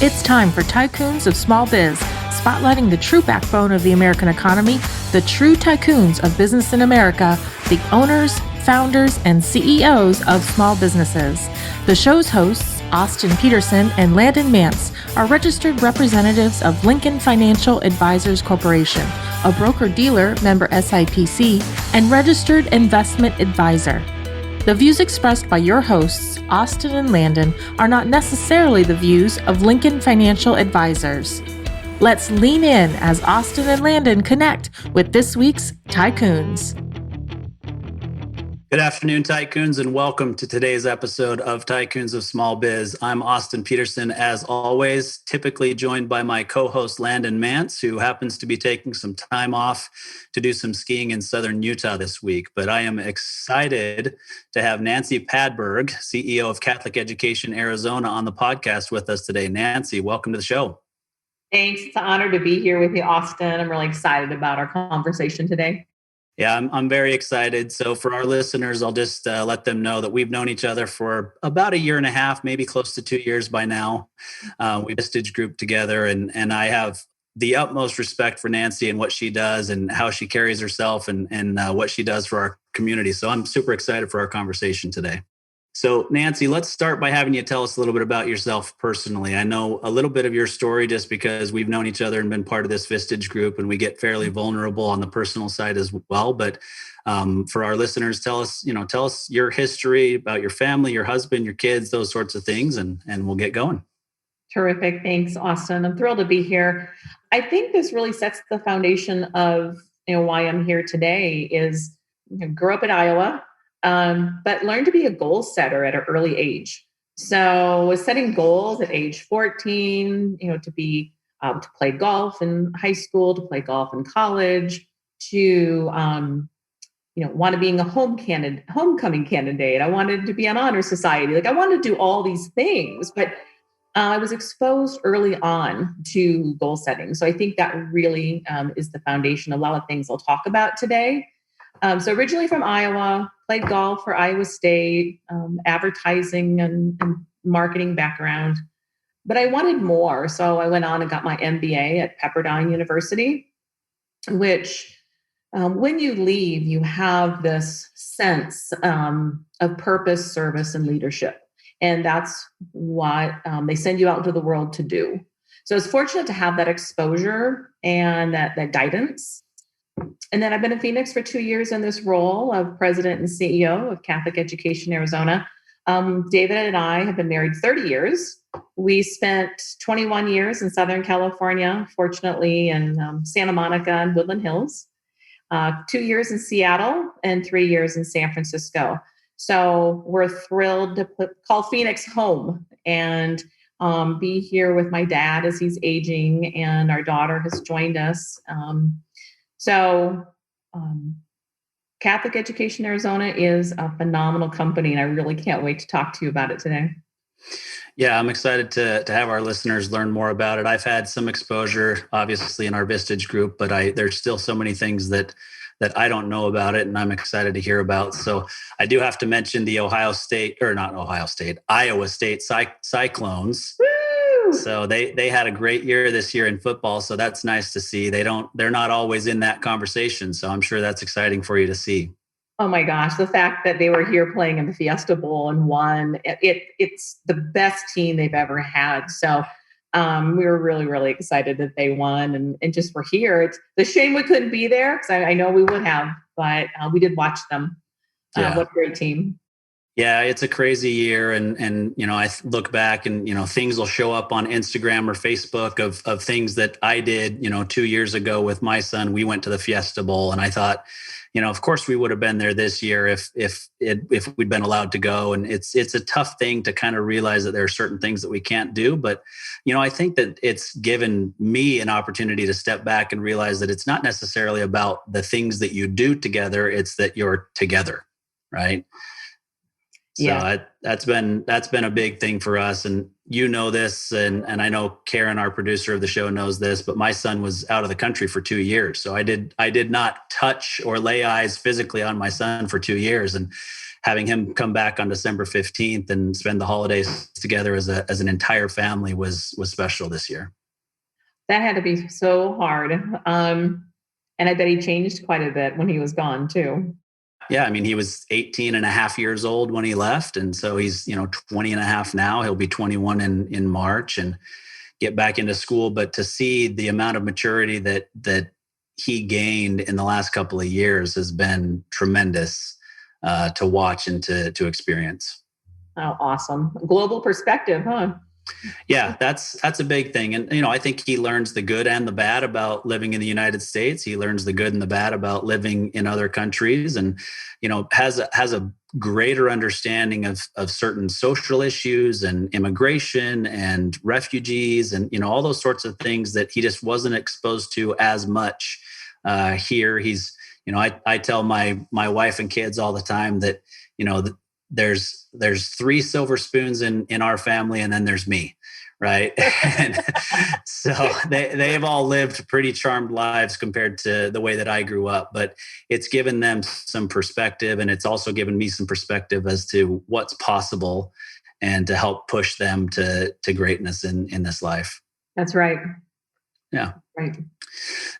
It's time for Tycoons of Small Biz, spotlighting the true backbone of the American economy, the true tycoons of business in America, the owners, founders, and CEOs of small businesses. The show's hosts, Austin Peterson and Landon Mance, are registered representatives of Lincoln Financial Advisors Corporation, a broker-dealer member SIPC, and registered investment advisor. The views expressed by your hosts, Austin and Landon, are not necessarily the views of Lincoln Financial Advisors. Let's lean in as Austin and Landon connect with this week's Tycoons. Good afternoon, Tycoons, and welcome to today's episode of Tycoons of Small Biz. I'm Austin Peterson, as always, typically joined by my co-host Landon Mance, who happens to be taking some time off to do some skiing in southern Utah this week. But I am excited to have Nancy Padberg, CEO of Catholic Education Arizona, on the podcast with us today. Nancy, welcome to the show. Thanks. It's an honor to be here with you, Austin. I'm really excited about our conversation today. Yeah, I'm very excited. So for our listeners, I'll just let them know that we've known each other for about a year and a half, maybe close to 2 years by now. We Vistage Group together, and I have the utmost respect for Nancy and what she does and how she carries herself and what she does for our community. So I'm super excited for our conversation today. So Nancy, let's start by having you tell us a little bit about yourself personally. I know a little bit of your story just because we've known each other and been part of this Vistage Group, and we get fairly vulnerable on the personal side as well. But for our listeners, tell us your history about your family, your husband, your kids, those sorts of things, and we'll get going. Terrific. Thanks, Austin. I'm thrilled to be here. I think this really sets the foundation of why I'm here today is grew up in Iowa. But learned to be a goal setter at an early age. So was setting goals at age 14, to play golf in high school, to play golf in college, to, want to being a homecoming candidate. I wanted to be on honor society. I wanted to do all these things, but I was exposed early on to goal setting. So I think that really is the foundation of a lot of things I'll talk about today. So originally from Iowa, played golf for Iowa State, advertising and marketing background, but I wanted more. So I went on and got my MBA at Pepperdine University, which when you leave, you have this sense of purpose, service, and leadership. And that's what they send you out into the world to do. So I was fortunate to have that exposure and that guidance. And then I've been in Phoenix for 2 years in this role of president and CEO of Catholic Education Arizona. David and I have been married 30 years. We spent 21 years in Southern California, fortunately in Santa Monica and Woodland Hills, 2 years in Seattle, and 3 years in San Francisco. So we're thrilled to call Phoenix home and be here with my dad as he's aging, and our daughter has joined us. So Catholic Education Arizona is a phenomenal company, and I really can't wait to talk to you about it today. Yeah, I'm excited to have our listeners learn more about it. I've had some exposure, obviously, in our Vistage Group, but there's still so many things that I don't know about it, and I'm excited to hear about. So I do have to mention the Iowa State Cyclones. So they had a great year this year in football. So that's nice to see. They're not always in that conversation. So I'm sure that's exciting for you to see. Oh my gosh. The fact that they were here playing in the Fiesta Bowl and won, it's the best team they've ever had. So we were really, really excited that they won and just were here. It's the shame we couldn't be there because I know we would have, but we did watch them. Yeah. What a great team. Yeah, it's a crazy year. And I look back and, things will show up on Instagram or Facebook of things that I did, 2 years ago with my son. We went to the Fiesta Bowl, and I thought, of course we would have been there this year if we'd been allowed to go. And it's a tough thing to kind of realize that there are certain things that we can't do. But, I think that it's given me an opportunity to step back and realize that it's not necessarily about the things that you do together. It's that you're together, right? So yeah. That's been a big thing for us. And this, and I know Karen, our producer of the show, knows this, but my son was out of the country for 2 years. So I did not touch or lay eyes physically on my son for 2 years. And having him come back on December 15th and spend the holidays together as an entire family was special this year. That had to be so hard. And I bet he changed quite a bit when he was gone too. Yeah, I mean, he was 18 and a half years old when he left. And so he's, 20 and a half now. He'll be 21 in March and get back into school. But to see the amount of maturity that he gained in the last couple of years has been tremendous to watch and to experience. Oh, awesome. Global perspective, huh? Yeah, that's a big thing. And, I think he learns the good and the bad about living in the United States. He learns the good and the bad about living in other countries and, has a greater understanding of certain social issues and immigration and refugees and, all those sorts of things that he just wasn't exposed to as much here. He's, I tell my wife and kids all the time that, there's 3 silver spoons in our family, and then there's me, right? And so they've all lived pretty charmed lives compared to the way that I grew up, but it's given them some perspective, and it's also given me some perspective as to what's possible and to help push them to greatness in this life. That's right. Yeah. Right.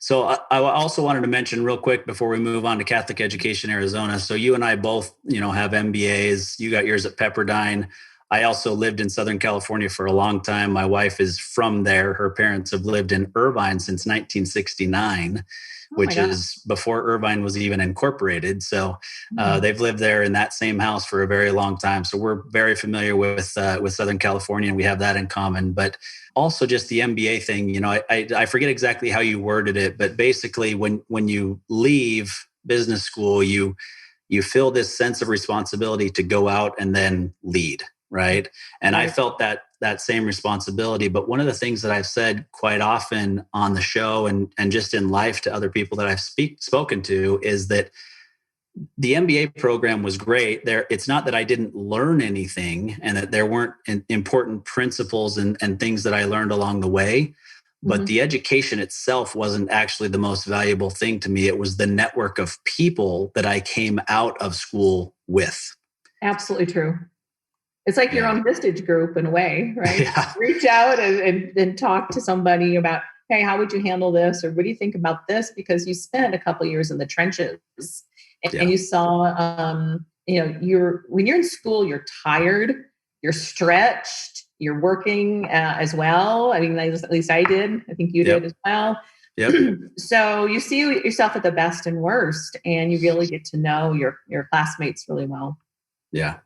So I also wanted to mention real quick before we move on to Catholic Education Arizona. So you and I both, have MBAs. You got yours at Pepperdine. I also lived in Southern California for a long time. My wife is from there. Her parents have lived in Irvine since 1969, which is before Irvine was even incorporated. So they've lived there in that same house for a very long time. So we're very familiar with Southern California, and we have that in common. But also just the MBA thing, I forget exactly how you worded it, but basically when you leave business school, you feel this sense of responsibility to go out and then lead. Right. And I felt that same responsibility. But one of the things that I've said quite often on the show and just in life to other people that I've spoken to is that the MBA program was great. It's not that I didn't learn anything and that there weren't important principles and things that I learned along the way. But the education itself wasn't actually the most valuable thing to me. It was the network of people that I came out of school with. Absolutely true. It's like your own Vistage group in a way, right? Yeah. Reach out and talk to somebody about, hey, how would you handle this? Or what do you think about this? Because you spent a couple of years in the trenches and you saw, when you're in school, you're tired, you're stretched, you're working as well. I mean, at least I did. I think you did as well. Yep. So you see yourself at the best and worst, and you really get to know your classmates really well. Yeah.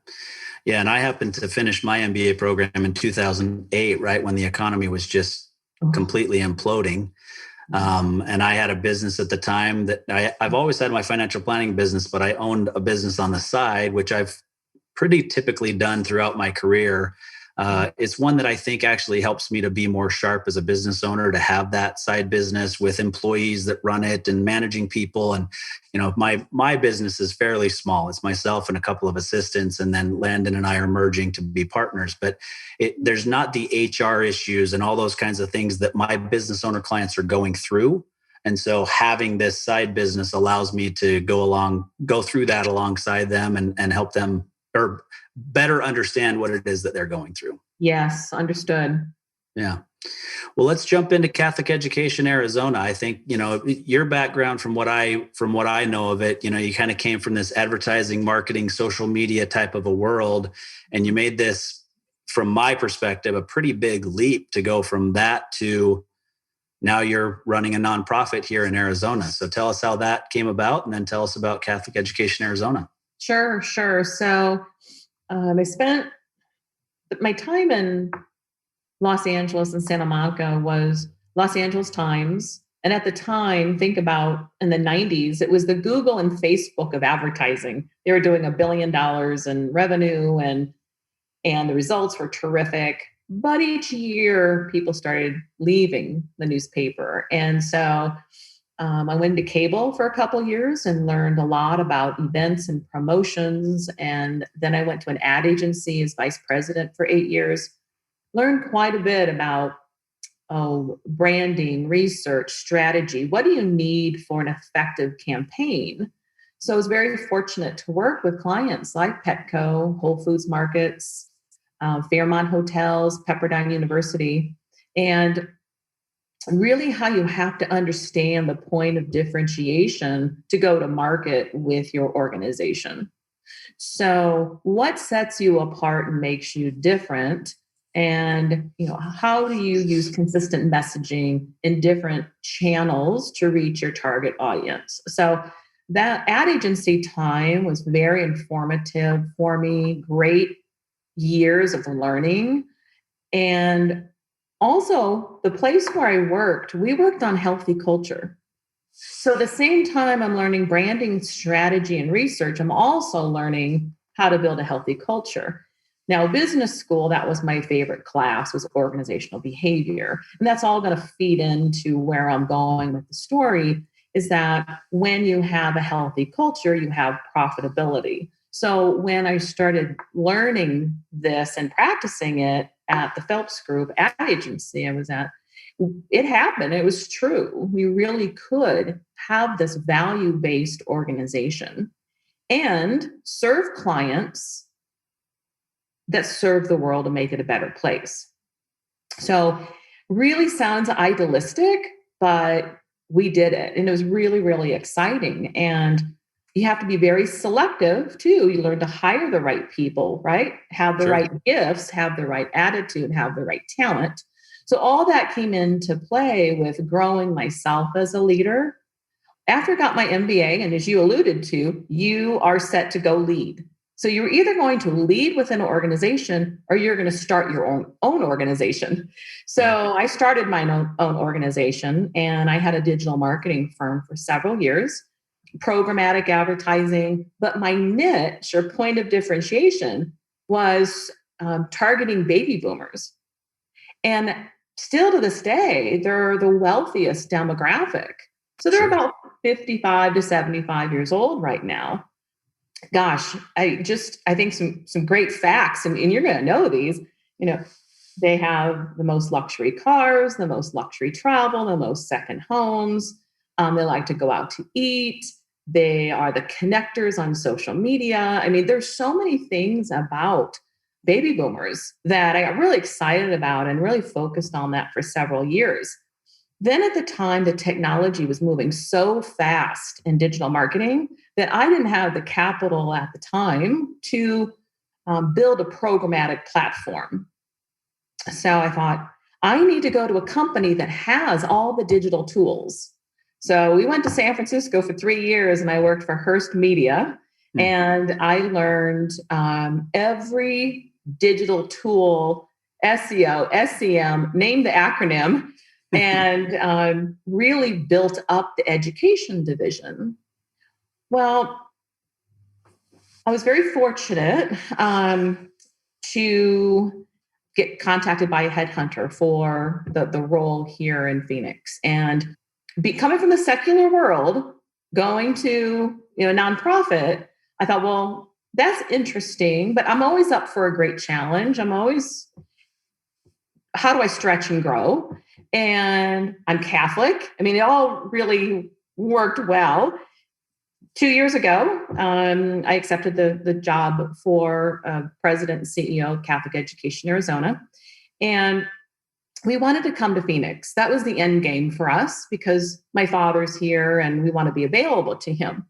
Yeah. And I happened to finish my MBA program in 2008, right when the economy was just completely imploding. And I had a business at the time that I've always had my financial planning business, but I owned a business on the side, which I've pretty typically done throughout my career. It's one that I think actually helps me to be more sharp as a business owner, to have that side business with employees that run it and managing people. And, my business is fairly small. It's myself and a couple of assistants, and then Landon and I are merging to be partners. But there's not the HR issues and all those kinds of things that my business owner clients are going through. And so having this side business allows me to go through that alongside them and help them or better understand what it is that they're going through. Yes, understood. Yeah. Well, let's jump into Catholic Education Arizona. I think, your background from what I know of it, you kind of came from this advertising, marketing, social media type of a world. And you made this, from my perspective, a pretty big leap to go from that to now you're running a nonprofit here in Arizona. So tell us how that came about, and then tell us about Catholic Education Arizona. Sure. So I spent my time in Los Angeles and Santa Monica was Los Angeles Times. And at the time, think about in the 90s, it was the Google and Facebook of advertising. They were doing $1 billion in revenue and the results were terrific. But each year, people started leaving the newspaper. And so I went to cable for a couple of years and learned a lot about events and promotions. And then I went to an ad agency as vice president for 8 years. Learned quite a bit about branding, research, strategy. What do you need for an effective campaign? So I was very fortunate to work with clients like Petco, Whole Foods Markets, Fairmont Hotels, Pepperdine University, and really how you have to understand the point of differentiation to go to market with your organization. So what sets you apart and makes you different? And how do you use consistent messaging in different channels to reach your target audience? So that ad agency time was very informative for me, great years of learning. And also, the place where I worked, we worked on healthy culture. So at the same time I'm learning branding strategy and research, I'm also learning how to build a healthy culture. Now, business school, that was my favorite class, was organizational behavior. And that's all going to feed into where I'm going with the story, is that when you have a healthy culture, you have profitability. So when I started learning this and practicing it at the Phelps Group ad agency I was at, it happened. It was true. We really could have this value-based organization and serve clients that serve the world and make it a better place. So really sounds idealistic, but we did it. And it was really, really exciting. And you have to be very selective too. You learn to hire the right people, right? Have the right gifts, have the right attitude, have the right talent. So all that came into play with growing myself as a leader. After I got my MBA, and as you alluded to, you are set to go lead. So you're either going to lead within an organization or you're going to start your own organization. So I started my own organization, and I had a digital marketing firm for several years, programmatic advertising. But my niche or point of differentiation was targeting baby boomers. And still to this day, they're the wealthiest demographic. So they're about 55 to 75 years old right now. Gosh, I think some great facts, and you're going to know these. They have the most luxury cars, the most luxury travel, the most second homes. They like to go out to eat. They are the connectors on social media. I mean, there's so many things about baby boomers that I got really excited about and really focused on that for several years. Then at the time, the technology was moving so fast in digital marketing that I didn't have the capital at the time to build a programmatic platform. So I thought, I need to go to a company that has all the digital tools. So we went to San Francisco for 3 years, and I worked for Hearst Media. And I learned every digital tool, SEO, SEM, name the acronym, and really built up the education division. Well, I was very fortunate to get contacted by a headhunter for the role here in Phoenix. And coming from the secular world, going to a nonprofit, I thought, well, that's interesting, but I'm always up for a great challenge. How do I stretch and grow? And I'm Catholic. I mean, it all really worked well. 2 years ago, I accepted the job for president and CEO of Catholic Education Arizona. And we wanted to come to Phoenix. That was the end game for us because my father's here and we want to be available to him.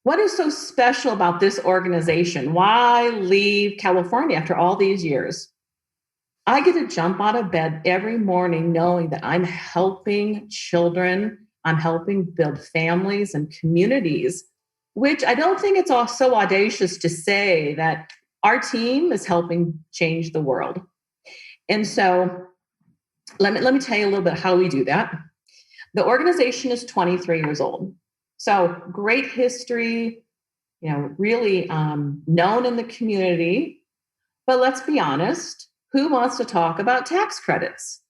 What is so special about this organization? Why leave California after all these years? I get to jump out of bed every morning knowing that I'm helping children, I'm helping build families and communities, which I don't think it's all so audacious to say that our team is helping change the world. And so let me tell you a little bit how we do that. The organization is 23 years old. So great history, really known in the community. But let's be honest, who wants to talk about tax credits?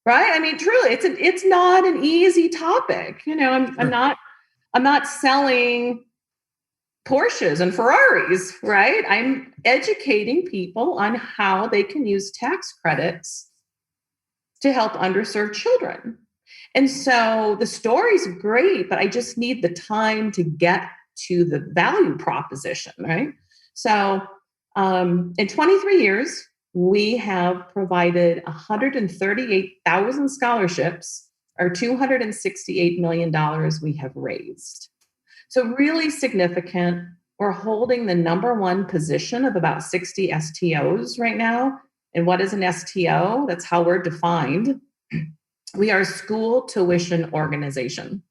Right? I mean, truly, it's not an easy topic. I'm not selling Porsches and Ferraris, right? I'm educating people on how they can use tax credits to help underserved children. And so the story's great, but I just need the time to get to the value proposition, right? So in 23 years, we have provided 138,000 scholarships, or $268 million we have raised. So really significant. We're holding the number one position of about 60 STOs right now. And what is an STO? That's how we're defined. We are a school tuition organization.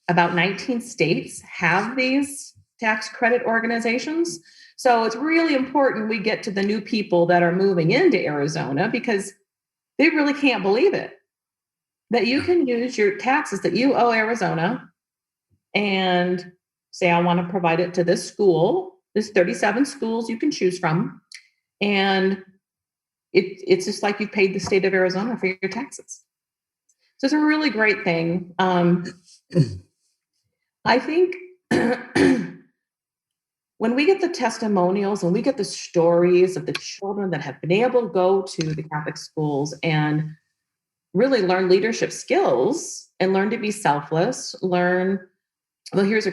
About 19 states have these tax credit organizations. So it's really important we get to the new people that are moving into Arizona, because they really can't believe it, that you can use your taxes that you owe Arizona and say, I want to provide it to this school. There's 37 schools you can choose from. And it's just like you've paid the state of Arizona for your taxes. So it's a really great thing. I think when we get the testimonials and we get the stories of the children that have been able to go to the Catholic schools and really learn leadership skills and learn to be selfless, here's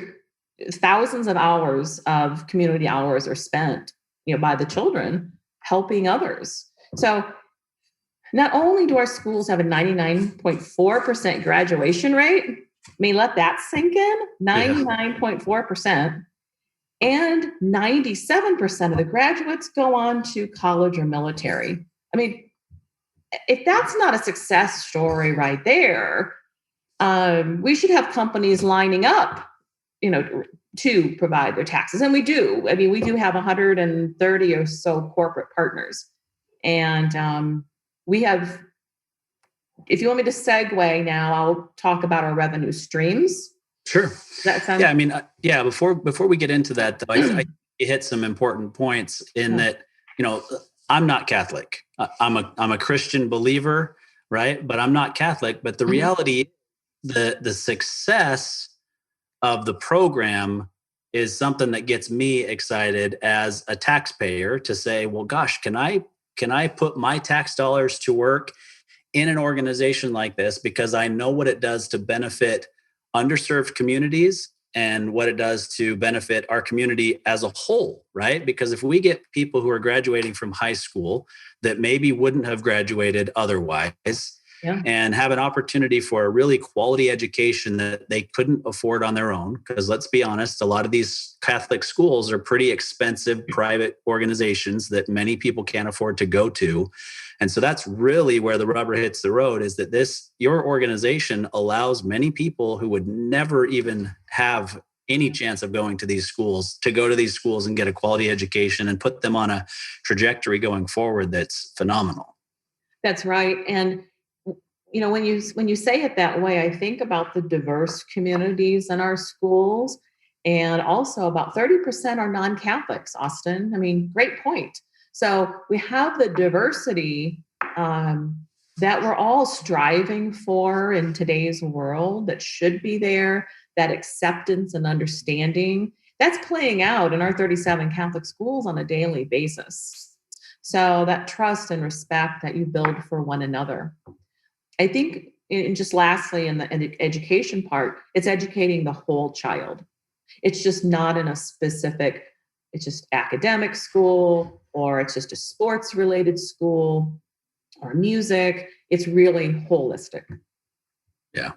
thousands of hours of community hours are spent, by the children helping others. So not only do our schools have a 99.4% graduation rate, I mean, let that sink in, 99.4%, and 97% of the graduates go on to college or military. I mean, if that's not a success story right there, we should have companies lining up, to provide their taxes. And we do. I mean, we do have 130 or so corporate partners. And we have, if you want me to segue now, I'll talk about our revenue streams. Sure. Does that sound? Yeah. I mean, before we get into that, though, I you hit some important points in that, I'm not Catholic. I'm a Christian believer, right? But I'm not Catholic. But the reality, the success of the program is something that gets me excited as a taxpayer to say, well, gosh, can I put my tax dollars to work in an organization like this, because I know what it does to benefit underserved communities and what it does to benefit our community as a whole, right? Because if we get people who are graduating from high school that maybe wouldn't have graduated otherwise, and have an opportunity for a really quality education that they couldn't afford on their own, because let's be honest, a lot of these Catholic schools are pretty expensive private organizations that many people can't afford to go to. And so that's really where the rubber hits the road, is that your organization allows many people who would never even have any chance of going to these schools to go to these schools and get a quality education and put them on a trajectory going forward that's phenomenal. That's right. And when you say it that way, I think about the diverse communities in our schools, and also about 30% are non-Catholics, Austin. I mean, great point. So we have the diversity that we're all striving for in today's world, that should be there, that acceptance and understanding. That's playing out in our 37 Catholic schools on a daily basis. So that trust and respect that you build for one another. I think, and just lastly, in the education part, it's educating the whole child. It's just not in a specific, it's just academic school, or it's just a sports related school, or music. It's really holistic. Yeah.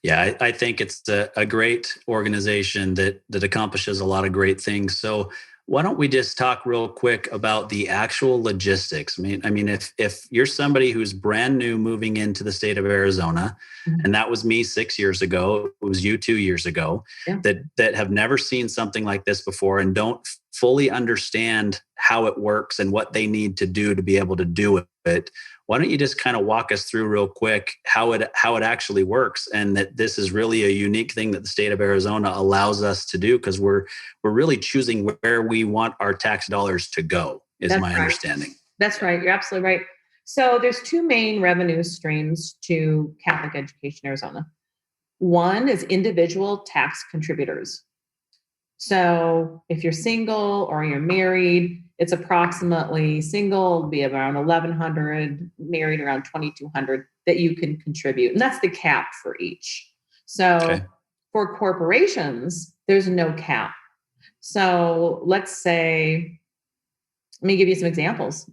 Yeah, I think it's a great organization that accomplishes a lot of great things. So why don't we just talk real quick about the actual logistics? I mean, if you're somebody who's brand new moving into the state of Arizona, and that was me 6 years ago, it was you 2 years ago, that have never seen something like this before and don't fully understand how it works and what they need to do to be able to do it. Why don't you just kind of walk us through real quick how it actually works, and that this is really a unique thing that the state of Arizona allows us to do, because we're really choosing where we want our tax dollars to go, is my understanding. That's right. You're absolutely right. So there's two main revenue streams to Catholic education in Arizona. One is individual tax contributors. So if you're single or you're married, it's approximately single will be around $1,100, married around $2,200 that you can contribute. And that's the cap for each. So for corporations, there's no cap. So let's say, let me give you some examples.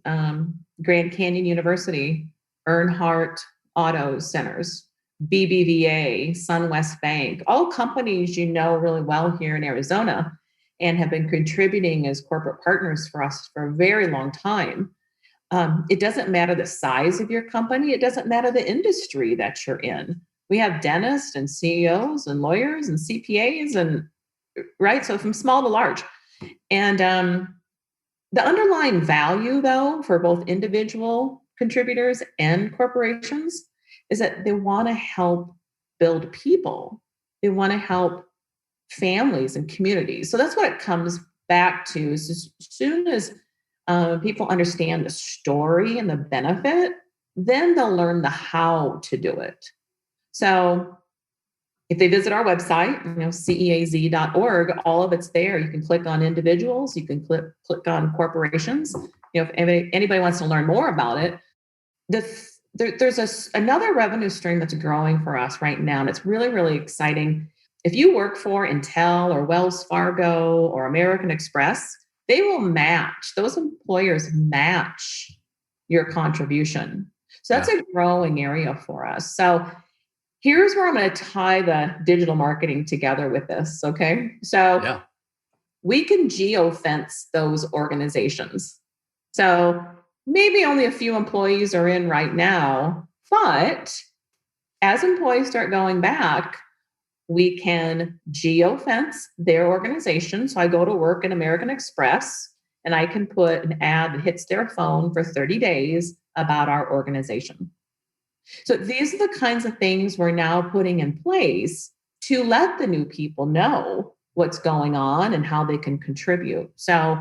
Grand Canyon University, Earnhardt Auto Centers, BBVA, SunWest Bank, all companies you know really well here in Arizona and have been contributing as corporate partners for us for a very long time. It doesn't matter the size of your company. It doesn't matter the industry that you're in. We have dentists and CEOs and lawyers and CPAs and right. So from small to large. And the underlying value, though, for both individual contributors and corporations is that they want to help build people. They want to help families and communities. So that's what it comes back to. Is as soon as people understand the story and the benefit, then they'll learn the how to do it. So if they visit our website, ceaz.org, all of it's there. You can click on individuals, you can click on corporations. If anybody wants to learn more about it, there's another revenue stream that's growing for us right now, and it's really, really exciting. If you work for Intel or Wells Fargo or American Express, they will match, those employers match your contribution. So that's a growing area for us. So here's where I'm going to tie the digital marketing together with this. Okay. So we can geofence those organizations. So maybe only a few employees are in right now, but as employees start going back, we can geofence their organization. So I go to work in American Express and I can put an ad that hits their phone for 30 days about our organization. So these are the kinds of things we're now putting in place to let the new people know what's going on and how they can contribute. So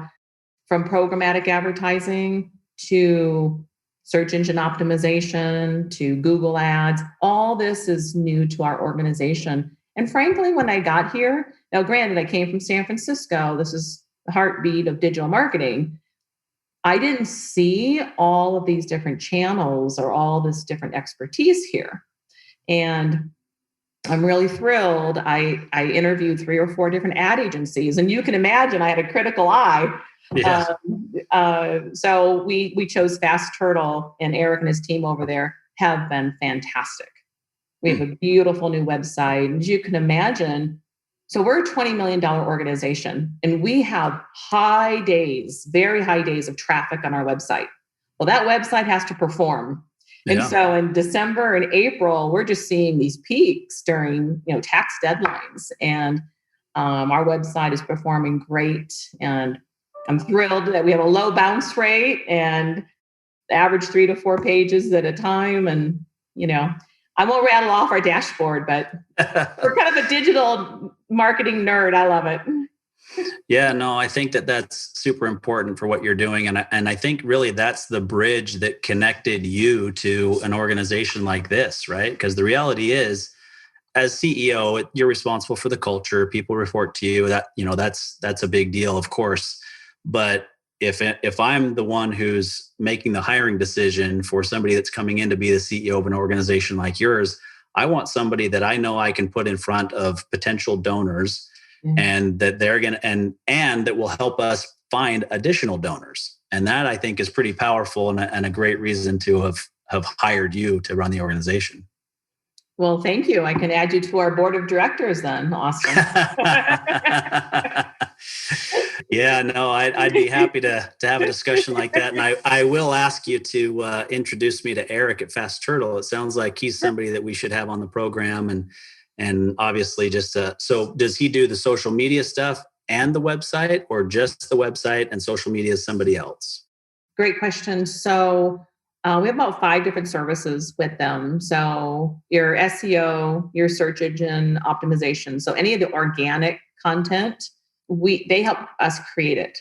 from programmatic advertising to search engine optimization to Google ads, all this is new to our organization. And frankly, when I got here, now granted, I came from San Francisco, this is the heartbeat of digital marketing. I didn't see all of these different channels or all this different expertise here. And I'm really thrilled. I interviewed 3 or 4 different ad agencies, and you can imagine I had a critical eye. Yes. So we chose Fast Turtle, and Eric and his team over there have been fantastic. We have a beautiful new website. As you can imagine, so we're a $20 million organization, and we have high days, very high days of traffic on our website. Well, that website has to perform. And so in December and April, we're just seeing these peaks during, tax deadlines. And our website is performing great. And I'm thrilled that we have a low bounce rate and average 3 to 4 pages at a time. And, I won't rattle off our dashboard, but we're kind of a digital marketing nerd. I love it. Yeah, no, I think that that's super important for what you're doing. And I think really that's the bridge that connected you to an organization like this, right? Because the reality is, as CEO, you're responsible for the culture. People report to you. That's a big deal, of course. But if I'm the one who's making the hiring decision for somebody that's coming in to be the CEO of an organization like yours, I want somebody that I know I can put in front of potential donors and that they're going to, and that will help us find additional donors. And that I think is pretty powerful and a great reason to have hired you to run the organization. Well, thank you. I can add you to our board of directors then. Awesome. Yeah, no, I'd be happy to have a discussion like that. And I will ask you to introduce me to Eric at Fast Turtle. It sounds like he's somebody that we should have on the program. And obviously so does he do the social media stuff and the website, or just the website and social media is somebody else? Great question. So we have about 5 different services with them. So your SEO, your search engine optimization. So any of the organic content, they help us create it.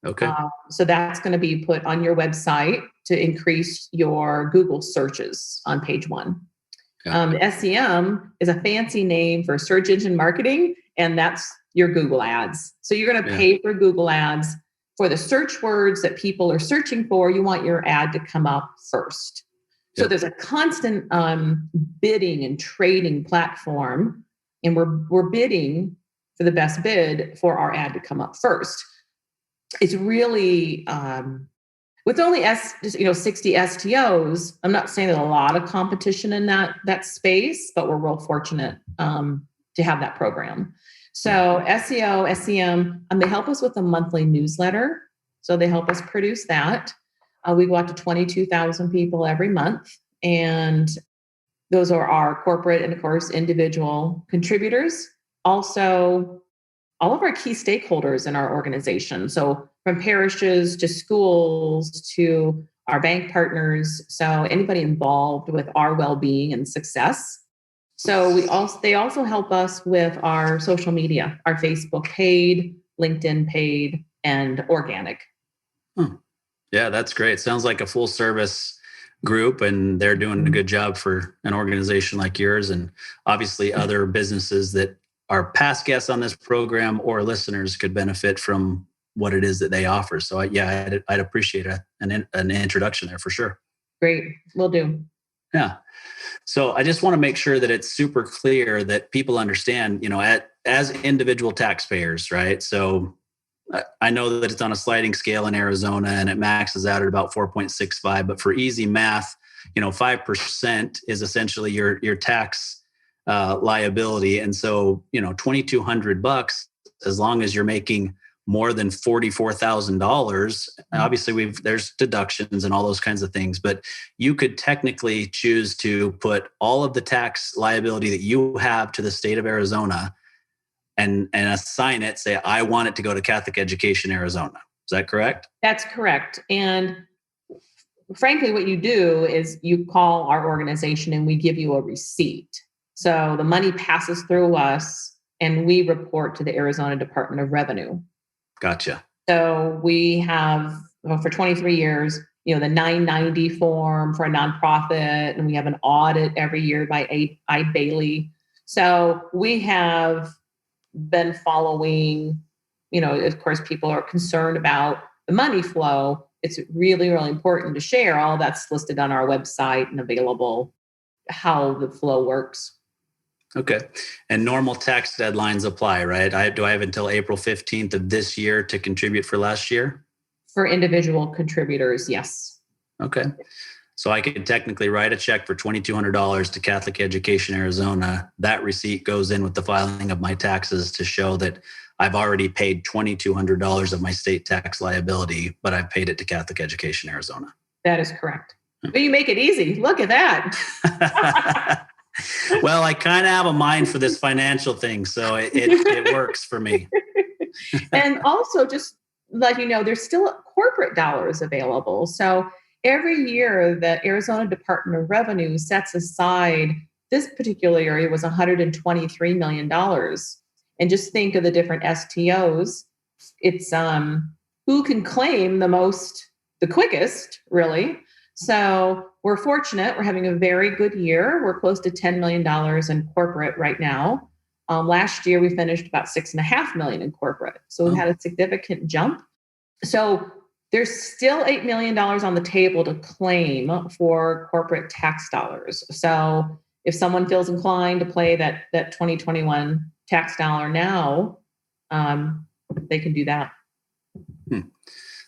Okay. So that's going to be put on your website to increase your Google searches on page 1. SEM is a fancy name for search engine marketing, and that's your Google ads. So you're going to pay for Google ads. For the search words that people are searching for, you want your ad to come up first. So there's a constant bidding and trading platform, and we're bidding for the best bid for our ad to come up first. It's really, with only 60 STOs, I'm not saying there's a lot of competition in that space, but we're real fortunate to have that program. So SEO, SEM, they help us with a monthly newsletter. So they help us produce that. We go out to 22,000 people every month. And those are our corporate and, of course, individual contributors. Also, all of our key stakeholders in our organization. So from parishes to schools to our bank partners. So anybody involved with our well-being and success. So they also help us with our social media, our Facebook paid, LinkedIn paid, and organic. Yeah, that's great. Sounds like a full service group, and they're doing a good job for an organization like yours, and obviously other businesses that are past guests on this program or listeners could benefit from what it is that they offer. So I'd appreciate an introduction there for sure. Great. Will do. Yeah. So I just want to make sure that it's super clear that people understand, as individual taxpayers, right? So I know that it's on a sliding scale in Arizona and it maxes out at about 4.65, but for easy math, 5% is essentially your tax liability. And so, $2,200, as long as you're making more than $44,000, obviously there's deductions and all those kinds of things, but you could technically choose to put all of the tax liability that you have to the state of Arizona and assign it, say, I want it to go to Catholic Education Arizona. Is that correct? That's correct. And frankly, what you do is you call our organization and we give you a receipt. So the money passes through us and we report to the Arizona Department of Revenue. Gotcha. So we have, for 23 years, the 990 form for a nonprofit, and we have an audit every year by I. Bailey. So we have been following, of course, people are concerned about the money flow. It's really, really important to share. All that's listed on our website and available, how the flow works. Okay. And normal tax deadlines apply, right? Do I have until April 15th of this year to contribute for last year? For individual contributors, yes. Okay. So I could technically write a check for $2,200 to Catholic Education Arizona. That receipt goes in with the filing of my taxes to show that I've already paid $2,200 of my state tax liability, but I've paid it to Catholic Education Arizona. That is correct. But you make it easy. Look at that. Well, I kind of have a mind for this financial thing, so it works for me. And also, just let you know, there's still corporate dollars available. So every year, the Arizona Department of Revenue sets aside, this particular area was $123 million. And just think of the different STOs. It's who can claim the quickest, really. So we're fortunate. We're having a very good year. We're close to $10 million in corporate right now. Last year, we finished about $6.5 million in corporate. So we've had a significant jump. So there's still $8 million on the table to claim for corporate tax dollars. So if someone feels inclined to play that 2021 tax dollar now, they can do that.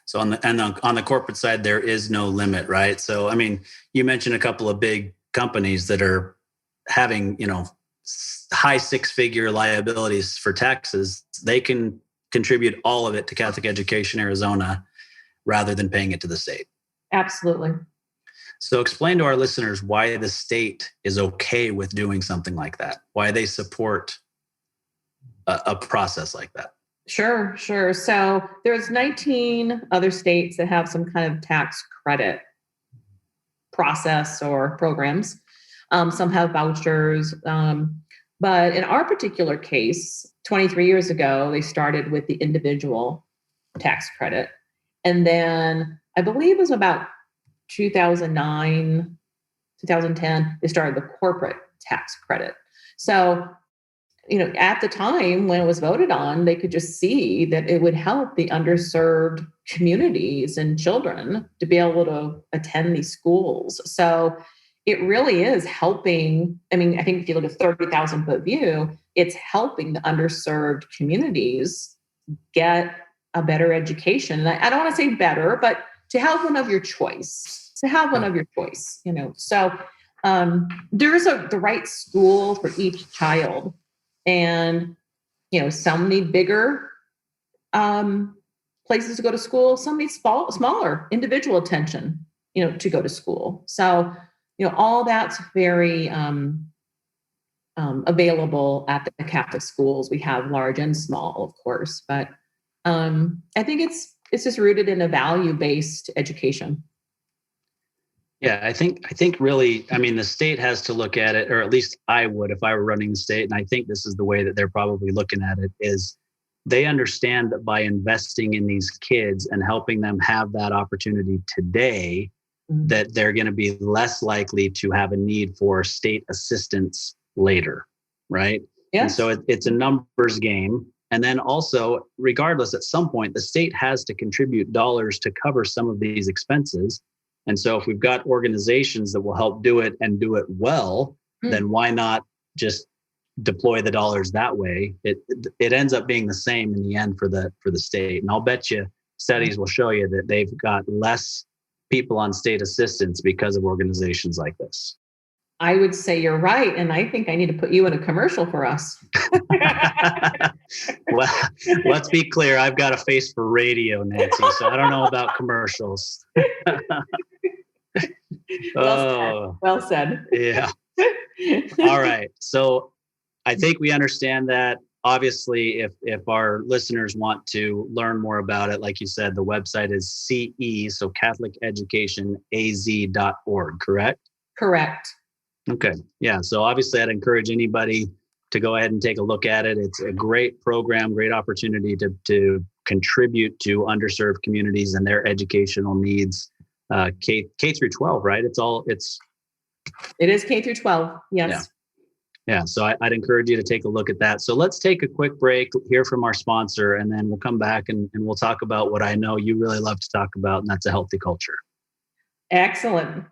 So on the corporate side, there is no limit, right? So, I mean, you mentioned a couple of big companies that are having, high six-figure liabilities for taxes. They can contribute all of it to Catholic Education Arizona rather than paying it to the state. Absolutely. So explain to our listeners why the state is okay with doing something like that, why they support a process like that. Sure. So there's 19 other states that have some kind of tax credit process or programs. Some have vouchers. But in our particular case, 23 years ago, they started with the individual tax credit. And then I believe it was about 2009, 2010, they started the corporate tax credit. So, at the time when it was voted on, they could just see that it would help the underserved communities and children to be able to attend these schools. So it really is helping. I mean, I think if you look at 30,000 foot view, it's helping the underserved communities get a better education. And I don't want to say better, but to have one of your choice, So there's the right school for each child. And, some need bigger places to go to school. Some need smaller individual attention, to go to school. So, all that's very available at the Catholic schools. We have large and small, of course, but I think it's just rooted in a value-based education. Yeah, I think really, I mean, the state has to look at it, or at least I would if I were running the state. And I think this is the way that they're probably looking at it, is they understand that by investing in these kids and helping them have that opportunity today, that they're going to be less likely to have a need for state assistance later, right? Yes. And so it's a numbers game. And then also, regardless, at some point, the state has to contribute dollars to cover some of these expenses. And so if we've got organizations that will help do it and do it well, then why not just deploy the dollars that way? It ends up being the same in the end for the state. And I'll bet you studies will show you that they've got less people on state assistance because of organizations like this. I would say you're right. And I think I need to put you in a commercial for us. Well, let's be clear. I've got a face for radio, Nancy, so I don't know about commercials. Well said. Yeah. All right. So I think we understand that. Obviously, if our listeners want to learn more about it, like you said, the website is CE, so CatholicEducationAZ.org, correct? Correct. Okay. Yeah. So obviously, I'd encourage anybody to go ahead and take a look at it. It's a great program, great opportunity to contribute to underserved communities and their educational needs. K through 12, right? It is K through 12. Yes. Yeah. So I'd encourage you to take a look at that. So let's take a quick break, hear from our sponsor, and then we'll come back and we'll talk about what I know you really love to talk about, and that's a healthy culture. Excellent.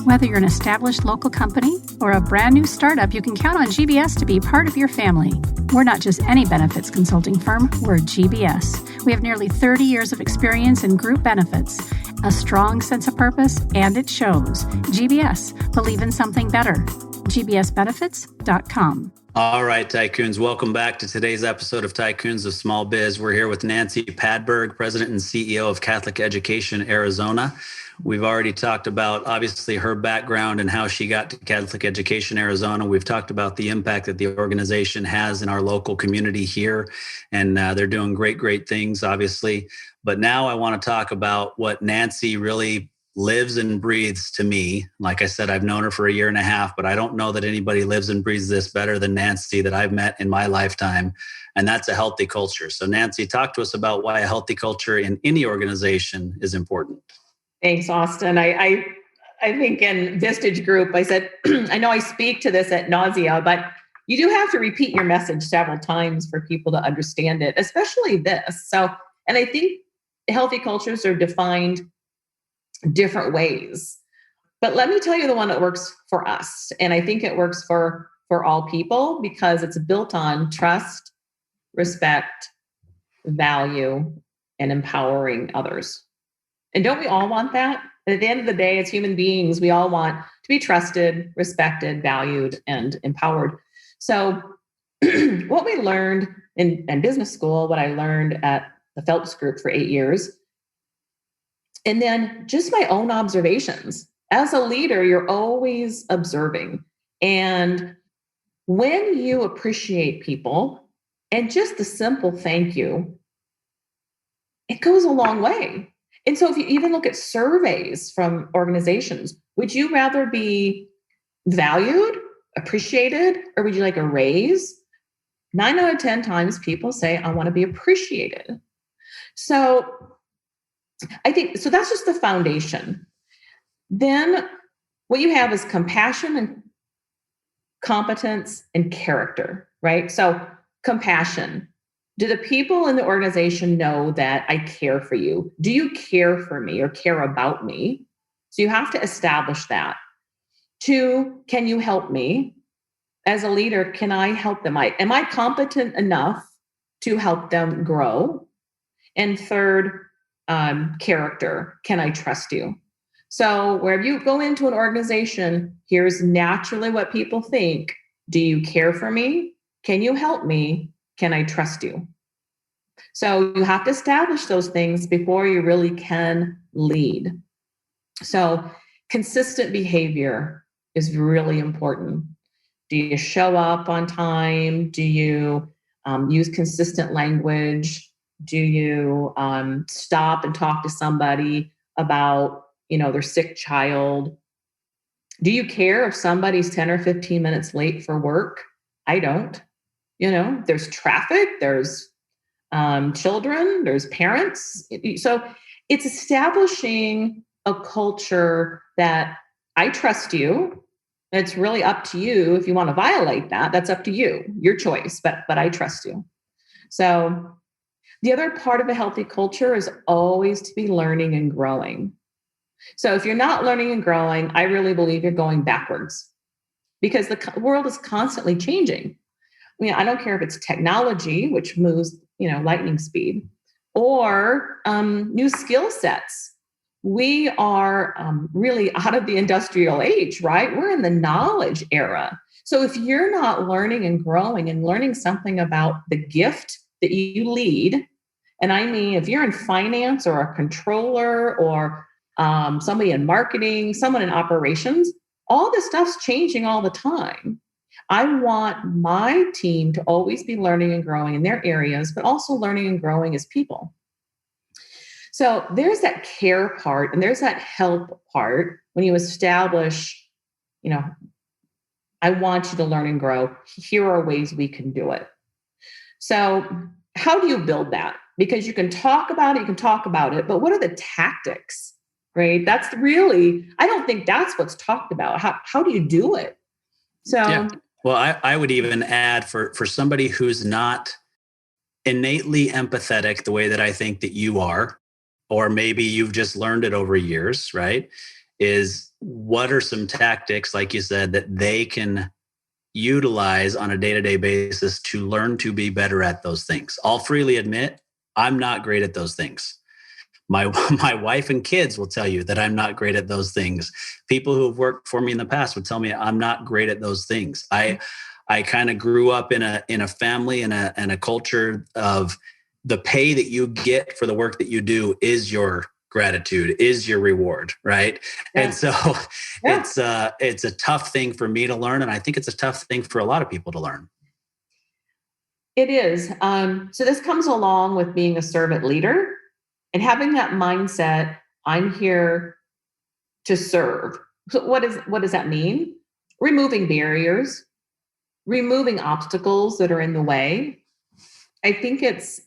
Whether you're an established local company or a brand new startup, you can count on GBS to be part of your family. We're not just any benefits consulting firm, we're GBS. We have nearly 30 years of experience in group benefits, a strong sense of purpose, and it shows. GBS, believe in something better. gbsbenefits.com. All right, Tycoons, welcome back to today's episode of Tycoons of Small Biz. We're here with Nancy Padberg, President and CEO of Catholic Education Arizona. We've already talked about, obviously, her background and how she got to Catholic Education Arizona. We've talked about the impact that the organization has in our local community here, and they're doing great things, obviously. But now I want to talk about what Nancy really lives and breathes to me. Like I said, I've known her for a year and a half, but I don't know that anybody lives and breathes this better than Nancy that I've met in my lifetime, and that's a healthy culture. So Nancy, talk to us about why a healthy culture in any organization is important. Thanks, Austin. I think in Vistage Group, I said, I know I speak to this at nausea, but you do have to repeat your message several times for people to understand it, especially this. So, and I think healthy cultures are defined different ways. But let me tell you the one that works for us. And I think it works for all people because it's built on trust, respect, value, and empowering others. And don't we all want that? At the end of the day, as human beings, we all want to be trusted, respected, valued, and empowered. So what we learned in business school, what I learned at the Phelps Group for 8 years, and then just my own observations. As a leader, you're always observing. And when you appreciate people and just the simple thank you, it goes a long way. And so if you even look at surveys from organizations, would you rather be valued, appreciated, or would you like a raise? 9 out of 10 times people say, I want to be appreciated. So I think, so that's just the foundation. Then what you have is compassion and competence and character, right? So compassion. Do the people in the organization know that I care for you? Do you care for me or care about me? So you have to establish that. 2, can you help me? As a leader, can I help them? Am I competent enough to help them grow? And 3rd, character. Can I trust you? So wherever you go into an organization, here's naturally what people think. Do you care for me? Can you help me? Can I trust you? So you have to establish those things before you really can lead. So consistent behavior is really important. Do you show up on time? Do you use consistent language? Do you stop and talk to somebody about, their sick child? Do you care if somebody's 10 or 15 minutes late for work? I don't. There's traffic, there's children, there's parents. So it's establishing a culture that I trust you. It's really up to you. If you want to violate that, that's up to you, your choice, but I trust you. So the other part of a healthy culture is always to be learning and growing. So if you're not learning and growing, I really believe you're going backwards because the world is constantly changing. I don't care if it's technology, which moves, lightning speed, or new skill sets. We are really out of the industrial age, right? We're in the knowledge era. So if you're not learning and growing and learning something about the gift that you lead, and I mean, if you're in finance or a controller or somebody in marketing, someone in operations, all this stuff's changing all the time. I want my team to always be learning and growing in their areas, but also learning and growing as people. So there's that care part and there's that help part when you establish, I want you to learn and grow. Here are ways we can do it. So how do you build that? Because you can talk about it, but what are the tactics, right? That's really, I don't think that's what's talked about. How do you do it? So, yeah. Well, I would even add for somebody who's not innately empathetic the way that I think that you are, or maybe you've just learned it over years, right? Is what are some tactics, like you said, that they can utilize on a day-to-day basis to learn to be better at those things? I'll freely admit, I'm not great at those things. My wife and kids will tell you that I'm not great at those things. People who have worked for me in the past would tell me I'm not great at those things. I kind of grew up in a family and a culture of the pay that you get for the work that you do is your gratitude, is your reward, right? Yeah. And so it's a tough thing for me to learn, and I think it's a tough thing for a lot of people to learn. It is. So this comes along with being a servant leader. And having that mindset, I'm here to serve. So what does that mean? Removing barriers, removing obstacles that are in the way. I think it's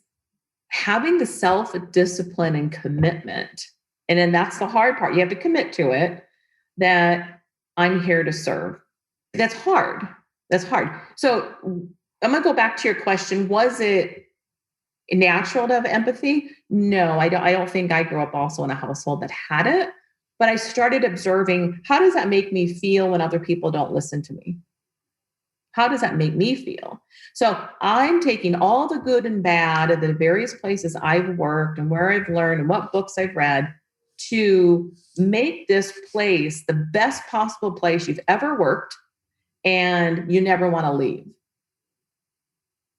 having the self-discipline and commitment. And then that's the hard part. You have to commit to it, that I'm here to serve. That's hard. So I'm going to go back to your question. Was it natural to have empathy? No, I don't think I grew up also in a household that had it, but I started observing, how does that make me feel when other people don't listen to me? How does that make me feel? So I'm taking all the good and bad of the various places I've worked and where I've learned and what books I've read to make this place the best possible place you've ever worked and you never want to leave.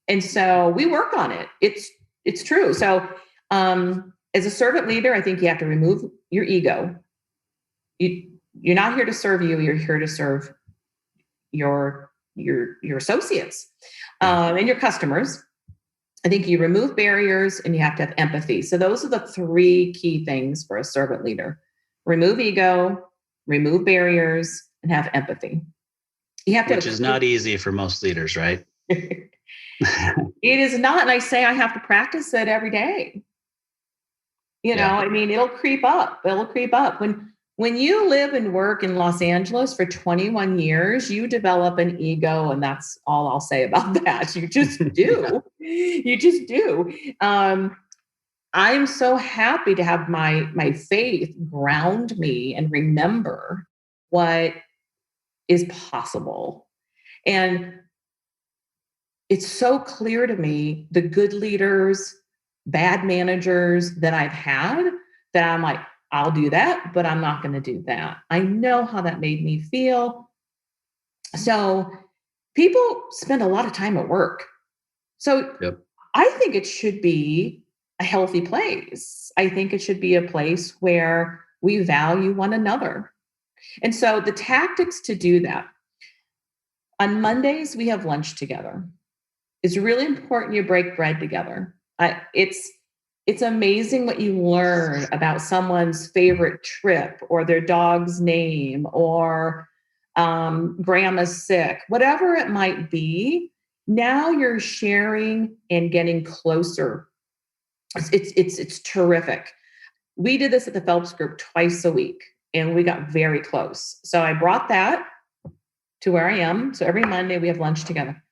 And so we work on it. It's true. So as a servant leader, I think you have to remove your ego. You're not here to serve you. You're here to serve your associates and your customers. I think you remove barriers and you have to have empathy. So those are the 3 key things for a servant leader: remove ego, remove barriers, and have empathy. You have to, which is not easy for most leaders, right? It is not. And I say I have to practice it every day. I mean, it'll creep up. When you live and work in Los Angeles for 21 years, you develop an ego, and that's all I'll say about that. You just do. You just do. I'm so happy to have my faith ground me and remember what is possible. And it's so clear to me the good leaders, bad managers that I've had that I'm like, I'll do that, but I'm not going to do that. I know how that made me feel. So people spend a lot of time at work. So Yep. I think it should be a healthy place. I think it should be a place where we value one another. And so the tactics to do that, on Mondays, we have lunch together. It's really important you break bread together. It's amazing what you learn about someone's favorite trip or their dog's name or grandma's sick, whatever it might be. Now you're sharing and getting closer. It's terrific. We did this at the Phelps Group twice a week, and we got very close. So I brought that to where I am. So every Monday we have lunch together.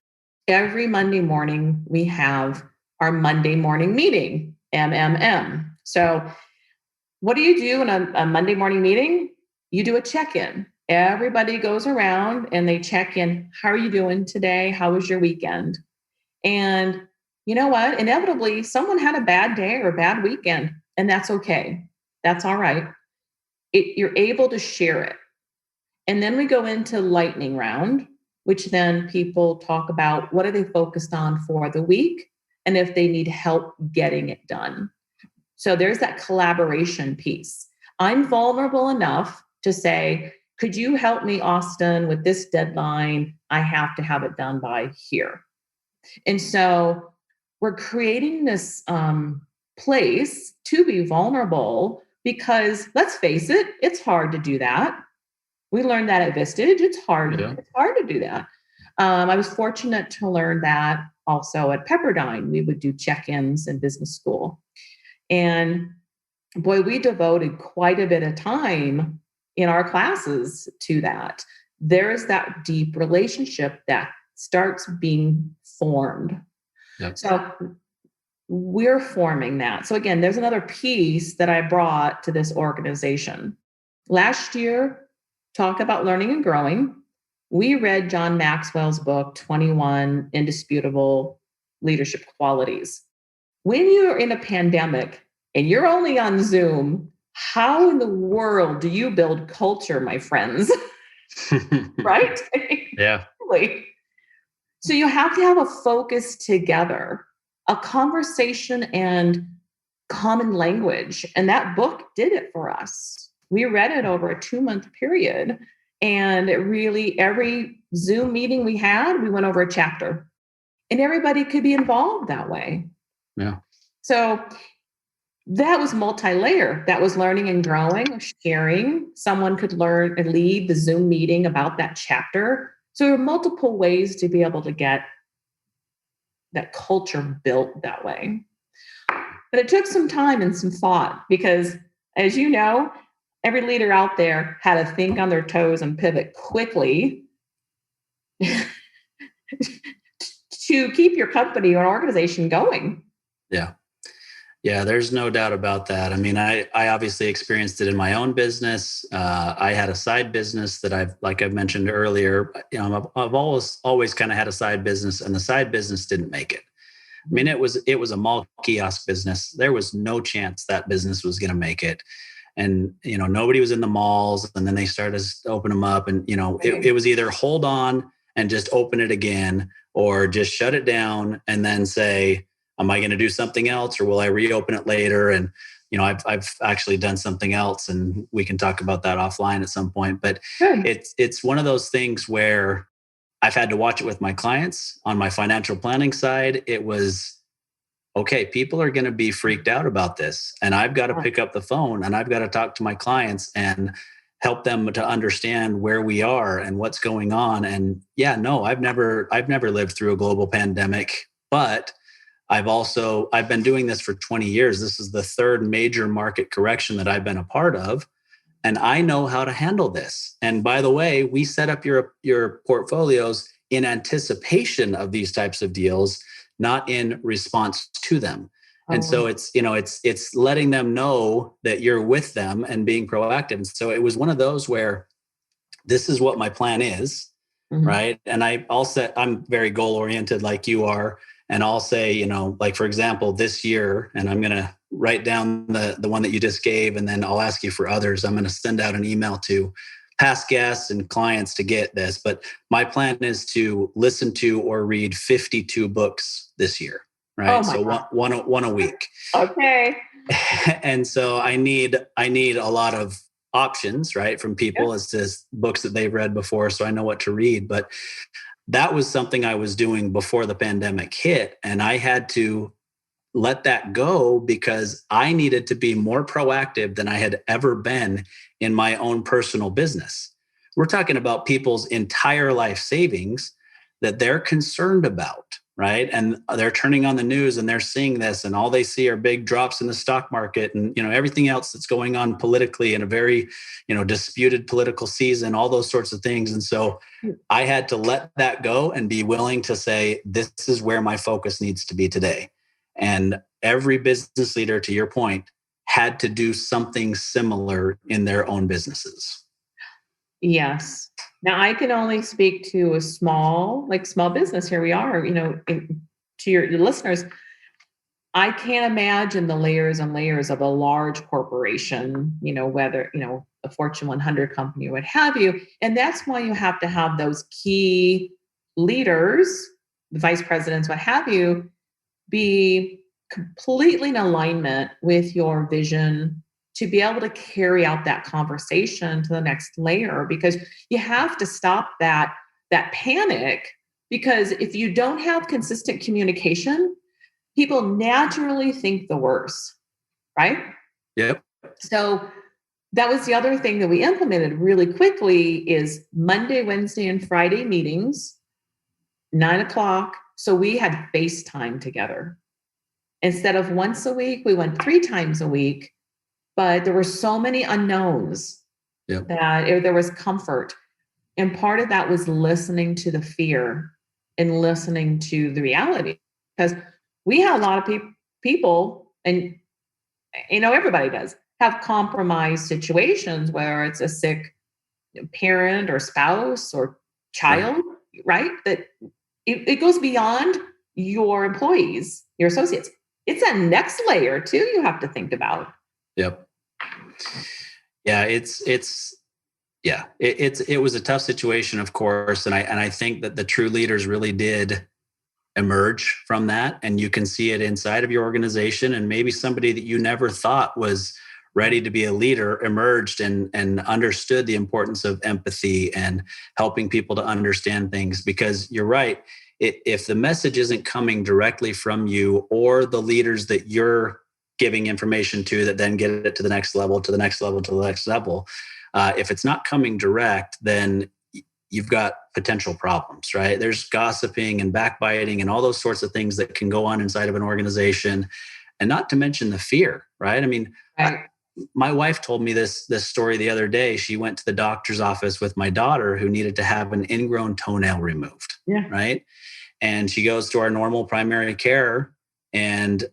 Every Monday morning we have our Monday morning meeting, MMM. So what do you do in a Monday morning meeting? You do a check-in. Everybody goes around and they check in. How are you doing today? How was your weekend? And you know what? Inevitably, someone had a bad day or a bad weekend, and that's okay. That's all right. You're able to share it. And then we go into lightning round, which then people talk about what are they focused on for the week and if they need help getting it done. So there's that collaboration piece. I'm vulnerable enough to say, could you help me, Austin, with this deadline? I have to have it done by here. And so we're creating this place to be vulnerable because let's face it, it's hard to do that. We learned that at Vistage. It's hard. Yeah. It's hard to do that. I was fortunate to learn that also at Pepperdine. We would do check-ins in business school. And boy, we devoted quite a bit of time in our classes to that. There's that deep relationship that starts being formed. Yep. So we're forming that. So again, there's another piece that I brought to this organization. Last year, talk about learning and growing. We read John Maxwell's book, 21 Indisputable Leadership Qualities. When you're in a pandemic and you're only on Zoom, how in the world do you build culture, my friends? Right? Yeah. So you have to have a focus together, a conversation and common language. And that book did it for us. We read it over a 2-month period. And it really, every Zoom meeting we had, we went over a chapter. And everybody could be involved that way. Yeah. So that was multi-layer. That was learning and growing, sharing. Someone could learn and lead the Zoom meeting about that chapter. So there are multiple ways to be able to get that culture built that way. But it took some time and some thought because, as you know, every leader out there had to think on their toes and pivot quickly to keep your company or organization going. Yeah. Yeah, there's no doubt about that. I mean, I obviously experienced it in my own business. I had a side business that I've mentioned earlier. You know, I've always kind of had a side business, and the side business didn't make it. I mean, it was a mall kiosk business. There was no chance that business was going to make it. And, you know, nobody was in the malls, and then they started to open them up. And, you know, it was either hold on and just open it again, or just shut it down and then say, am I going to do something else, or will I reopen it later? And, you know, I've actually done something else, and we can talk about that offline at some point. But it's one of those things where I've had to watch it with my clients. On my financial planning side, it was, okay, people are going to be freaked out about this, and I've got to pick up the phone and I've got to talk to my clients and help them to understand where we are and what's going on. And yeah, no, I've never lived through a global pandemic, but I've been doing this for 20 years. This is the third major market correction that I've been a part of. And I know how to handle this. And by the way, we set up your portfolios in anticipation of these types of deals, not in response to them. And so it's letting them know that you're with them and being proactive. And so it was one of those where this is what my plan is, right? And I'm very goal oriented like you are. And I'll say, like, for example, this year, and I'm going to write down the one that you just gave, and then I'll ask you for others. I'm going to send out an email to past guests and clients to get this. But my plan is to listen to or read 52 books this year, right? So one a week. Okay. And so I need a lot of options, right, from people as to books that they've read before, so I know what to read. But that was something I was doing before the pandemic hit, and I had to let that go because I needed to be more proactive than I had ever been in my own personal business. We're talking about people's entire life savings that they're concerned about, right? And they're turning on the news and they're seeing this, and all they see are big drops in the stock market and, everything else that's going on politically in a very, disputed political season, all those sorts of things. And so I had to let that go and be willing to say, this is where my focus needs to be today. And every business leader, to your point, had to do something similar in their own businesses. Yes. Now I can only speak to a small business. Here we are, to your listeners. I can't imagine the layers and layers of a large corporation, whether, a Fortune 100 company, what have you. And that's why you have to have those key leaders, vice presidents, what have you, be completely in alignment with your vision to be able to carry out that conversation to the next layer, because you have to stop that panic. Because if you don't have consistent communication, people naturally think the worst, right? Yep. So that was the other thing that we implemented really quickly is Monday, Wednesday, and Friday meetings, 9:00. So we had FaceTime together. Instead of once a week, we went 3 times a week. But there were so many unknowns that there was comfort. And part of that was listening to the fear and listening to the reality. Because we have a lot of people, and everybody does, have compromised situations where it's a sick parent or spouse or child, right? That it goes beyond your employees, your associates. It's a next layer too you have to think about. Yep. Yeah, it was a tough situation, of course, and I think that the true leaders really did emerge from that, and you can see it inside of your organization, and maybe somebody that you never thought was ready to be a leader emerged and understood the importance of empathy and helping people to understand things. Because you're right, if the message isn't coming directly from you or the leaders that you're giving information to that then get it to the next level, to the next level, to the next level. If it's not coming direct, then you've got potential problems, right? There's gossiping and backbiting and all those sorts of things that can go on inside of an organization, and not to mention the fear, right? I mean, my wife told me this story the other day. She went to the doctor's office with my daughter who needed to have an ingrown toenail removed, right? And she goes to our normal primary care and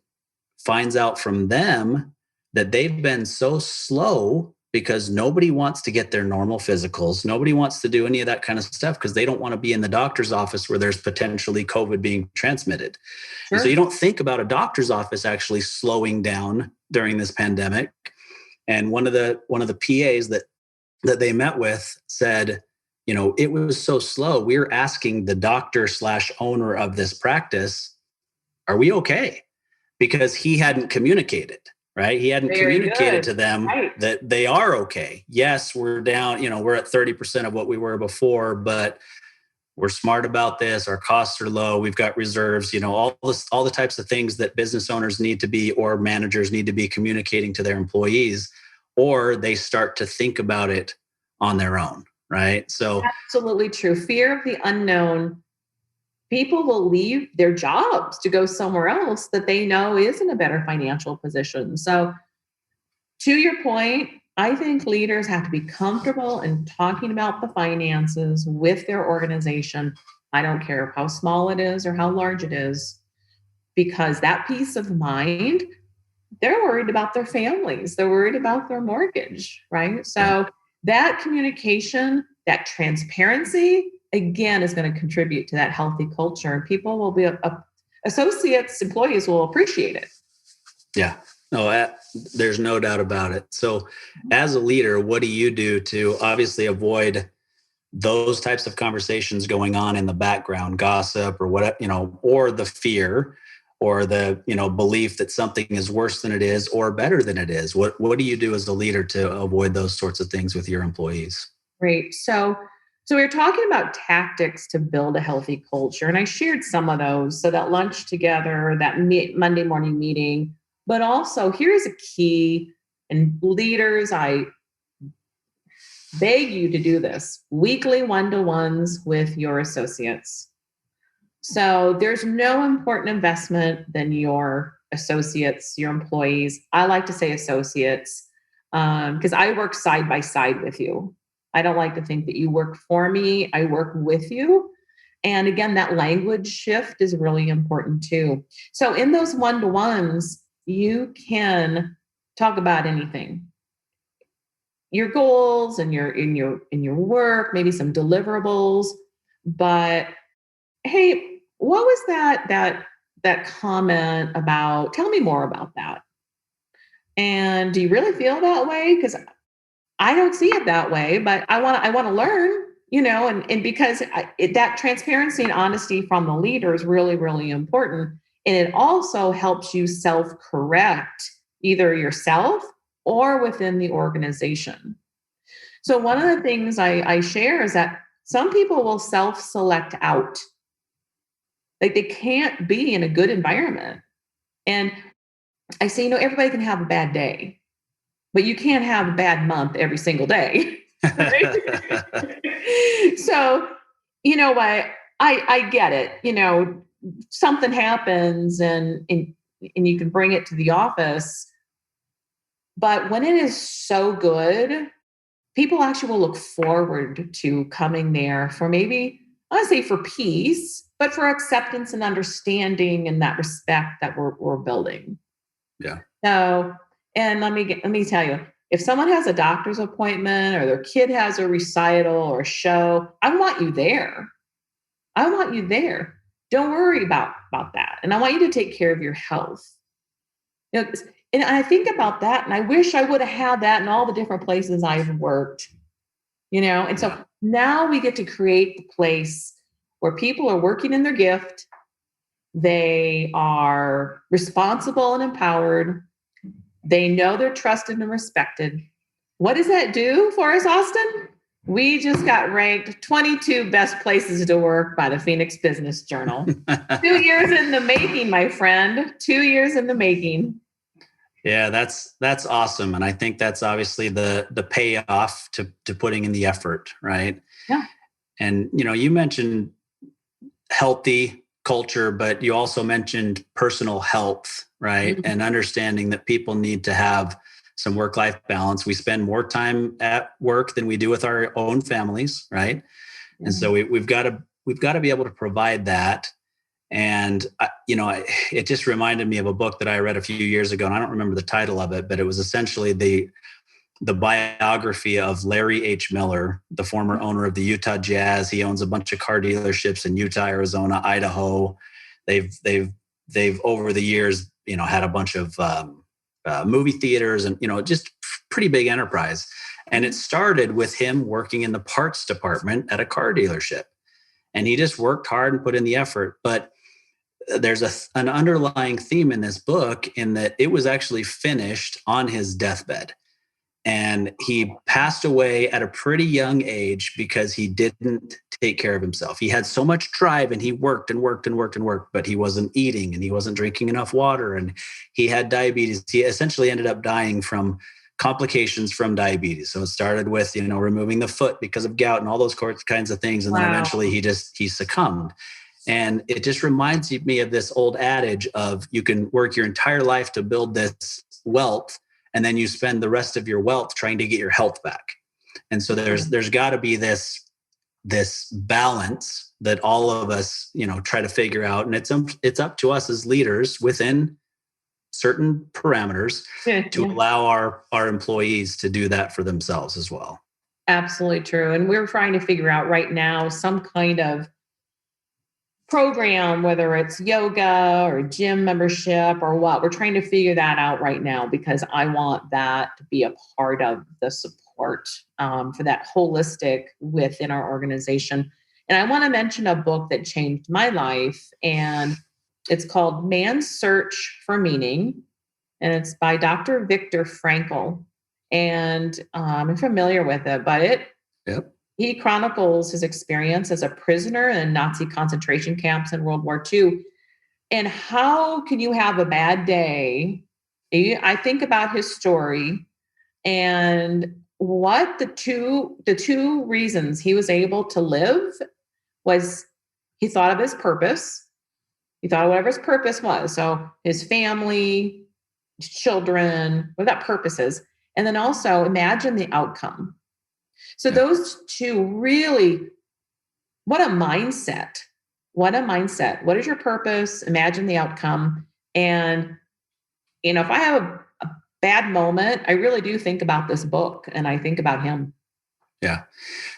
finds out from them that they've been so slow because nobody wants to get their normal physicals. Nobody wants to do any of that kind of stuff because they don't want to be in the doctor's office where there's potentially COVID being transmitted. Sure. And so you don't think about a doctor's office actually slowing down during this pandemic. And one of the PAs that they met with said, it was so slow. We were asking the doctor/owner of this practice, are we okay? Because he hadn't communicated, right? He hadn't communicated to them that they are okay. Yes, we're down, we're at 30% of what we were before, but we're smart about this. Our costs are low. We've got reserves, all the types of things that business owners need to be, or managers need to be communicating to their employees, or they start to think about it on their own, right? So absolutely true. Fear of the unknown. People will leave their jobs to go somewhere else that they know is in a better financial position. So to your point, I think leaders have to be comfortable in talking about the finances with their organization. I don't care how small it is or how large it is. because that peace of mind, they're worried about their families. They're worried about their mortgage, right? So that communication, that transparency, again, is going to contribute to that healthy culture. People will be, associates, employees will appreciate it. Yeah. No, there's no doubt about it. So as a leader, what do you do to obviously avoid those types of conversations going on in the background, gossip or what, or the fear or the, belief that something is worse than it is or better than it is? What do you do as a leader to avoid those sorts of things with your employees? Great. So we were talking about tactics to build a healthy culture, and I shared some of those. So that lunch together, that Monday morning meeting, but also here's a key, and leaders, I beg you to do this, weekly one-to-ones with your associates. So there's no important investment than your associates, your employees. I like to say associates because I work side by side with you. I don't like to think that you work for me. I work with you. And again, that language shift is really important too. So in those one-to-ones, you can talk about anything. Your goals and your work, maybe some deliverables, but hey, what was that comment about? Tell me more about that. And do you really feel that way? Because I don't see it that way, but I want to learn, and because that transparency and honesty from the leader is really, really important. And it also helps you self-correct either yourself or within the organization. So one of the things I share is that some people will self-select out. Like they can't be in a good environment. And I say, everybody can have a bad day, but you can't have a bad month every single day. So, what I get it, something happens and you can bring it to the office. But when it is so good, people actually will look forward to coming there for maybe, I want to say for peace, but for acceptance and understanding and that respect that we're building. Yeah. So, and let me tell you, if someone has a doctor's appointment or their kid has a recital or a show, I want you there. I want you there. Don't worry about that. And I want you to take care of your health. And I think about that, and I wish I would have had that in all the different places I've worked, and so now we get to create the place where people are working in their gift. They are responsible and empowered. They know they're trusted and respected. What does that do for us, Austin? We just got ranked 22 best places to work by the Phoenix Business Journal. 2 years in the making, my friend. 2 years in the making. Yeah, that's awesome. And I think that's obviously the payoff to putting in the effort, right? Yeah. And, you mentioned healthy culture, but you also mentioned personal health, right? Mm-hmm. And understanding that people need to have some work-life balance. We spend more time at work than we do with our own families, right? Mm-hmm. And so we've got to be able to provide that. And, it just reminded me of a book that I read a few years ago, and I don't remember the title of it, but it was essentially the biography of Larry H. Miller, the former owner of the Utah Jazz. He owns a bunch of car dealerships in Utah, Arizona, Idaho. They've over the years, had a bunch of movie theaters and, just pretty big enterprise. And it started with him working in the parts department at a car dealership. And he just worked hard and put in the effort. But there's an underlying theme in this book in that it was actually finished on his deathbed. And he passed away at a pretty young age because he didn't take care of himself. He had so much drive and he worked and worked and worked and worked, but he wasn't eating and he wasn't drinking enough water and he had diabetes. He essentially ended up dying from complications from diabetes. So it started with, removing the foot because of gout and all those kinds of things. And then eventually he succumbed. And it just reminds me of this old adage of you can work your entire life to build this wealth, and then you spend the rest of your wealth trying to get your health back. And so there's got to be this this balance that all of us, try to figure out. And it's up to us as leaders within certain parameters to allow our employees to do that for themselves as well. Absolutely true. And we're trying to figure out right now some kind of program, whether it's yoga or gym membership or what. We're trying to figure that out right now because I want that to be a part of the support for that holistic within our organization. And I want to mention a book that changed my life, and it's called Man's Search for Meaning, and it's by Dr. Viktor Frankl. And I'm familiar with it, but he chronicles his experience as a prisoner in Nazi concentration camps in World War II. And how can you have a bad day? I think about his story and what the two reasons he was able to live was he thought of his purpose. He thought of whatever his purpose was. So his family, his children, what that purpose is. And then also imagine the outcome. So those two really, what a mindset. What a mindset. What is your purpose? Imagine the outcome. And, if I have a bad moment, I really do think about this book and I think about him. Yeah.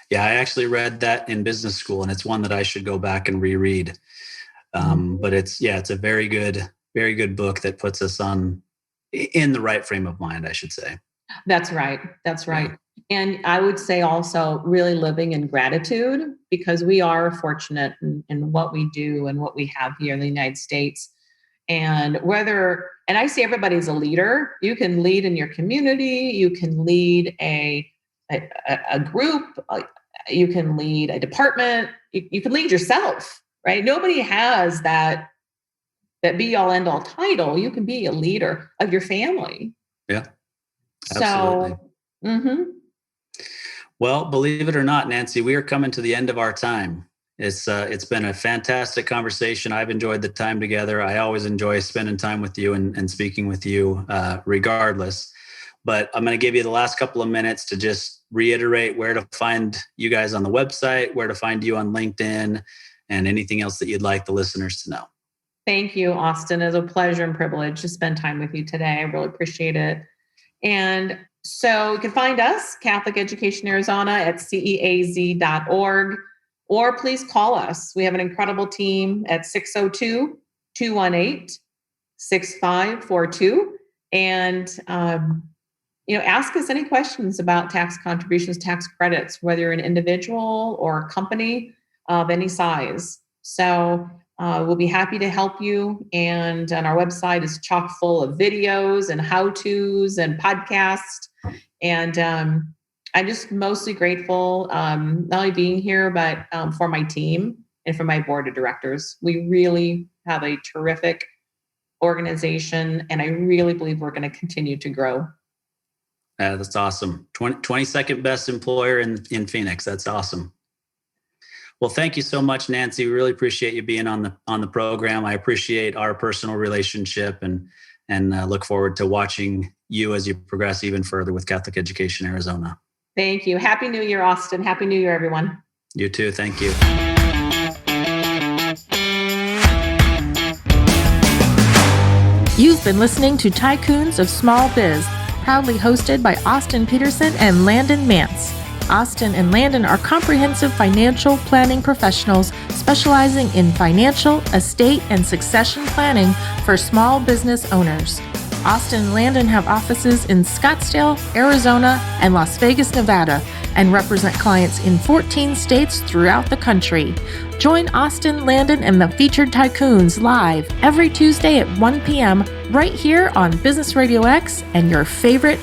Yeah. I actually read that in business school, and it's one that I should go back and reread. But it's a very good book that puts us in the right frame of mind, I should say. That's right. That's right. Yeah. And I would say also really living in gratitude, because we are fortunate in what we do and what we have here in the United States. And I see everybody's a leader. You can lead in your community. You can lead a group. You can lead a department. You can lead yourself, right? Nobody has that be all end all title. You can be a leader of your family. Yeah. Absolutely. So, Well, believe it or not, Nancy, we are coming to the end of our time. It's been a fantastic conversation. I've enjoyed the time together. I always enjoy spending time with you and speaking with you, regardless. But I'm going to give you the last couple of minutes to just reiterate where to find you guys on the website, where to find you on LinkedIn, and anything else that you'd like the listeners to know. Thank you, Austin. It's a pleasure and privilege to spend time with you today. I really appreciate it. And so you can find us, Catholic Education Arizona, at ceaz.org, or please call us. We have an incredible team at 602-218-6542. And, ask us any questions about tax contributions, tax credits, whether you're an individual or a company of any size. So we'll be happy to help you. And our website is chock full of videos and how-tos and podcasts. And I'm just mostly grateful, not only being here, but for my team and for my board of directors. We really have a terrific organization, and I really believe we're going to continue to grow. That's awesome. 22nd best employer in Phoenix. That's awesome. Well, thank you so much, Nancy. We really appreciate you being on the program. I appreciate our personal relationship and look forward to watching you as you progress even further with Catholic Education Arizona. Thank you. Happy New Year, Austin. Happy New Year, everyone. You too. Thank you. You've been listening to Tycoons of Small Biz, proudly hosted by Austin Peterson and Landon Mance. Austin and Landon are comprehensive financial planning professionals specializing in financial, estate, and succession planning for small business owners. Austin and Landon have offices in Scottsdale, Arizona, and Las Vegas, Nevada, and represent clients in 14 states throughout the country. Join Austin, Landon, and the featured Tycoons live every Tuesday at 1 p.m. right here on Business RadioX and your favorite